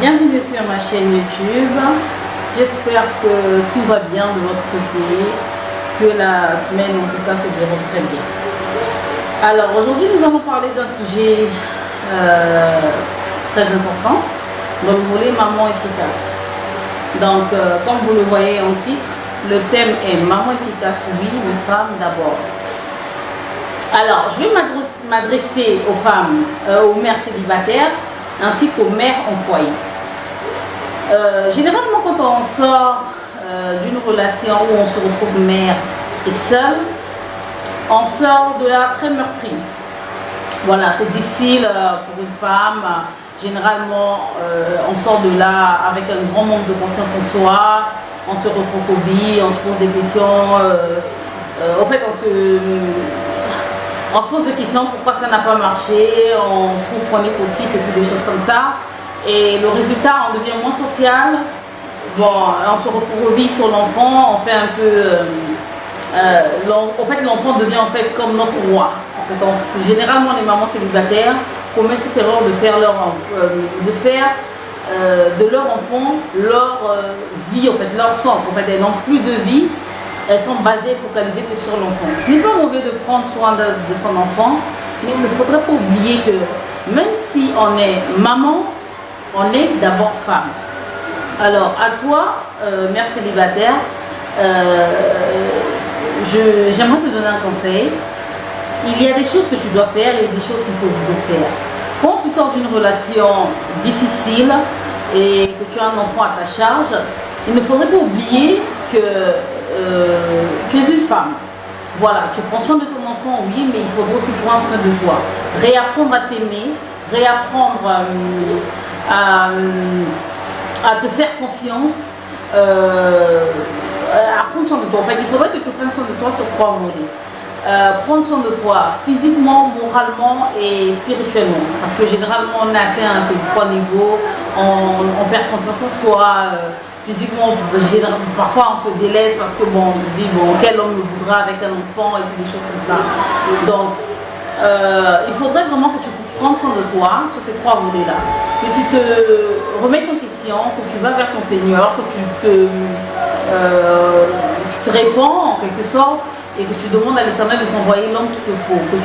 Bienvenue sur ma chaîne YouTube. J'espère que tout va bien de votre côté, que la semaine en tout cas se déroule très bien. Alors aujourd'hui nous allons parler d'un sujet très important, dans le volet maman efficace. Donc comme vous le voyez en titre, le thème est maman efficace, oui, mais femme d'abord. Alors je vais m'adresser aux femmes, aux mères célibataires ainsi qu'aux mères en foyer. Généralement quand on sort d'une relation où on se retrouve mère et seule, on sort de là très meurtri. Voilà, c'est difficile pour une femme. Généralement, on sort de là avec un grand manque de confiance en soi. On se recroqueville, on se pose des questions. En fait, on se pose des questions pourquoi ça n'a pas marché. On trouve qu'on est fautif et toutes des choses comme ça. Et le résultat, on devient moins social. Bon, on se recroqueville sur l'enfant. On fait un peu. En fait, l'enfant devient en fait comme notre roi. En fait, généralement, les mamans célibataires commettent cette erreur de faire de leur enfant leur vie, en fait, leur centre. En fait, elles n'ont plus de vie. Elles sont basées, focalisées que sur l'enfant. Ce n'est pas mauvais de prendre soin de son enfant, mais il ne faudrait pas oublier que même si on est maman, on est d'abord femme. Alors, à toi, mère célibataire, j'aimerais te donner un conseil. Il y a des choses que tu dois faire et des choses qu'il faut éviter de faire. Quand tu sors d'une relation difficile et que tu as un enfant à ta charge, il ne faudrait pas oublier que tu es une femme. Voilà, tu prends soin de ton enfant, oui, mais il faudra aussi prendre soin de toi. Réapprendre à t'aimer, réapprendre à te faire confiance, à prendre soin de toi. En fait, il faudrait que tu prennes soin de toi sur 3 volets. Prendre soin de toi physiquement, moralement et spirituellement. Parce que généralement, on atteint ces 3 niveaux, on perd confiance en soi. Physiquement, parfois on se délaisse parce que bon, on se dit bon, quel homme me voudra avec un enfant et des choses comme ça. Donc, il faudrait vraiment que tu puisses prendre soin de toi sur ces 3 volets-là. Que tu te remettes en question, que tu vas vers ton Seigneur, que tu te répands en quelque sorte et que tu demandes à l'Éternel de t'envoyer l'homme qu'il te faut. Que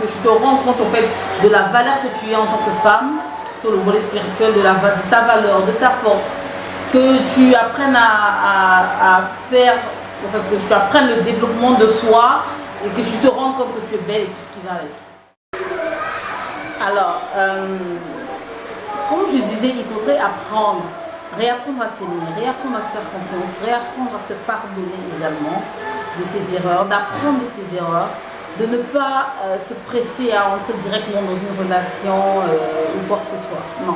tu te rendes compte en fait de la valeur que tu es en tant que femme sur le volet spirituel, de ta valeur, de ta force. Que tu apprennes à faire, en fait, que tu apprennes le développement de soi et que tu te rendes compte que tu es belle et tout ce qui va avec. Alors, comme je disais, il faudrait réapprendre à s'aimer, réapprendre à se faire confiance, réapprendre à se pardonner également de ses erreurs, d'apprendre de ses erreurs, de ne pas se presser à entrer directement dans une relation ou quoi que ce soit. Non.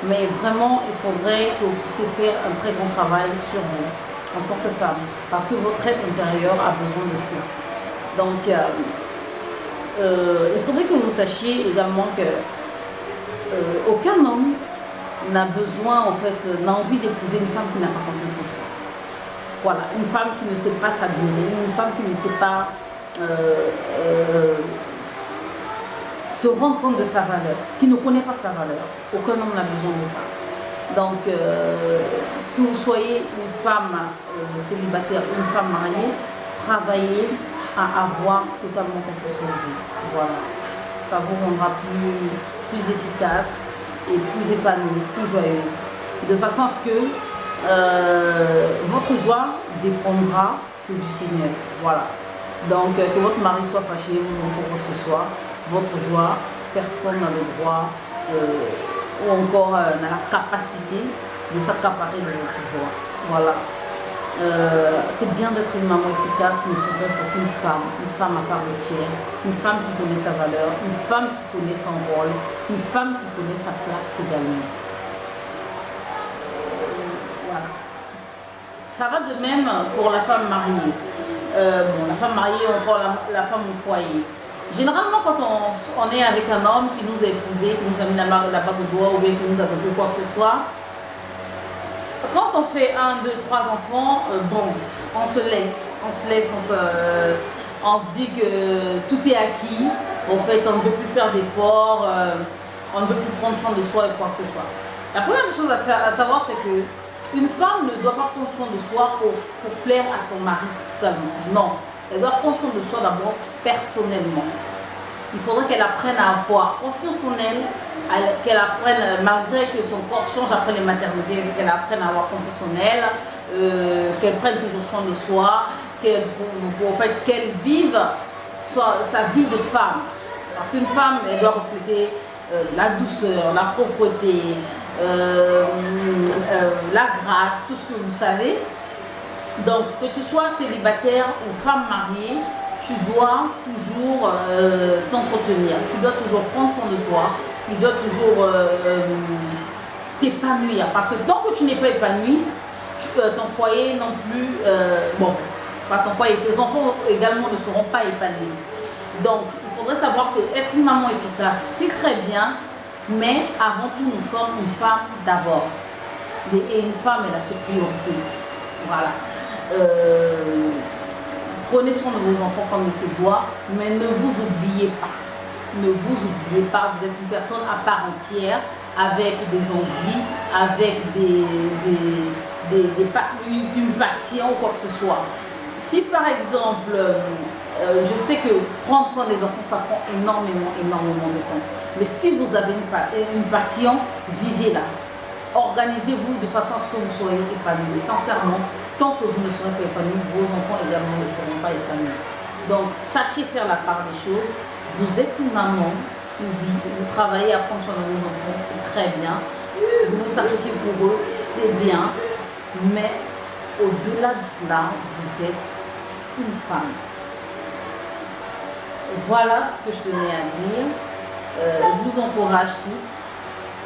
Mais vraiment, il faudrait que vous puissiez faire un très grand travail sur vous en tant que femme, parce que votre être intérieur a besoin de cela. Donc, il faudrait que vous sachiez également que aucun homme n'a besoin, en fait, n'a envie d'épouser une femme qui n'a pas confiance en soi. Voilà, une femme qui ne sait pas s'admirer, une femme qui ne sait pas se rendre compte de sa valeur, qui ne connaît pas sa valeur. Aucun homme n'a besoin de ça. Donc, que vous soyez une femme célibataire ou une femme mariée, travaillez à avoir totalement confiance en vous. Voilà. Ça vous rendra plus efficace et plus épanouie, plus joyeuse. De façon à ce que votre joie dépendra que du Seigneur. Voilà. Donc, que votre mari soit fâché, vos enfants, quoi que ce soit, votre joie, personne n'a le droit ou encore n'a la capacité de s'accaparer de votre joie. Voilà. C'est bien d'être une maman efficace, mais il faudrait être aussi une femme à part entière, une femme qui connaît sa valeur, une femme qui connaît son rôle, une femme qui connaît sa place également. Voilà. Ça va de même pour la femme mariée. La femme mariée, on prend la femme au foyer. Généralement, quand on est avec un homme qui nous a épousés, qui nous a mis la bague au doigt ou bien qui nous a donné quoi que ce soit, quand on fait 1, 2, 3 enfants, on se laisse, on se dit que tout est acquis. En fait, on ne veut plus faire d'efforts, on ne veut plus prendre soin de soi et quoi que ce soit. La première des choses à savoir, c'est que une femme ne doit pas prendre soin de soi pour plaire à son mari seulement. Non, elle doit prendre soin de soi d'abord personnellement. Il faudrait qu'elle apprenne à avoir confiance en elle, qu'elle apprenne, malgré que son corps change après les maternités, qu'elle apprenne à avoir confiance en elle, qu'elle prenne toujours soin de soi, qu'elle vive sa vie de femme. Parce qu'une femme, elle doit refléter la douceur, la propreté, la grâce, tout ce que vous savez. Donc, que tu sois célibataire ou femme mariée, tu dois toujours t'entretenir, tu dois toujours prendre soin de toi, tu dois toujours t'épanouir. Parce que tant que tu n'es pas épanoui, ton foyer non plus, bon, pas ton foyer, tes enfants également ne seront pas épanouis. Donc, il faudrait savoir que être une maman efficace, c'est très bien, mais avant tout, nous sommes une femme d'abord. Et une femme, elle a ses priorités. Voilà. Prenez soin de vos enfants comme il se doit, mais ne vous oubliez pas. Ne vous oubliez pas, vous êtes une personne à part entière, avec des envies, avec une passion ou quoi que ce soit. Si par exemple, je sais que prendre soin des enfants, ça prend énormément de temps. Mais si vous avez une passion, vivez-la. Organisez-vous de façon à ce que vous soyez épanoui. Sincèrement, tant que vous ne serez pas épanoui, vos enfants également ne seront pas épanouis. Donc, sachez faire la part des choses. Vous êtes une maman, oui, vous travaillez à prendre soin de vos enfants, c'est très bien. Vous vous sacrifiez pour eux, c'est bien. Mais au-delà de cela, vous êtes une femme. Voilà ce que je tenais à dire. Je vous encourage toutes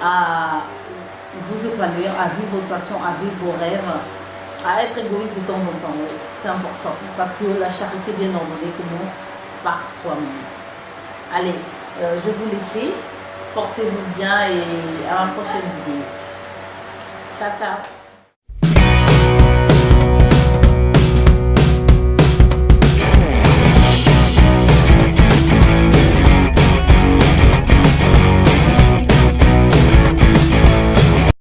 à vous épanouir, à vivre votre passion, à vivre vos rêves, à être égoïste de temps en temps. Oui, c'est important parce que la charité bien ordonnée commence par soi-même. Allez, je vais vous laisser. Portez-vous bien et à la prochaine vidéo. Ciao, ciao.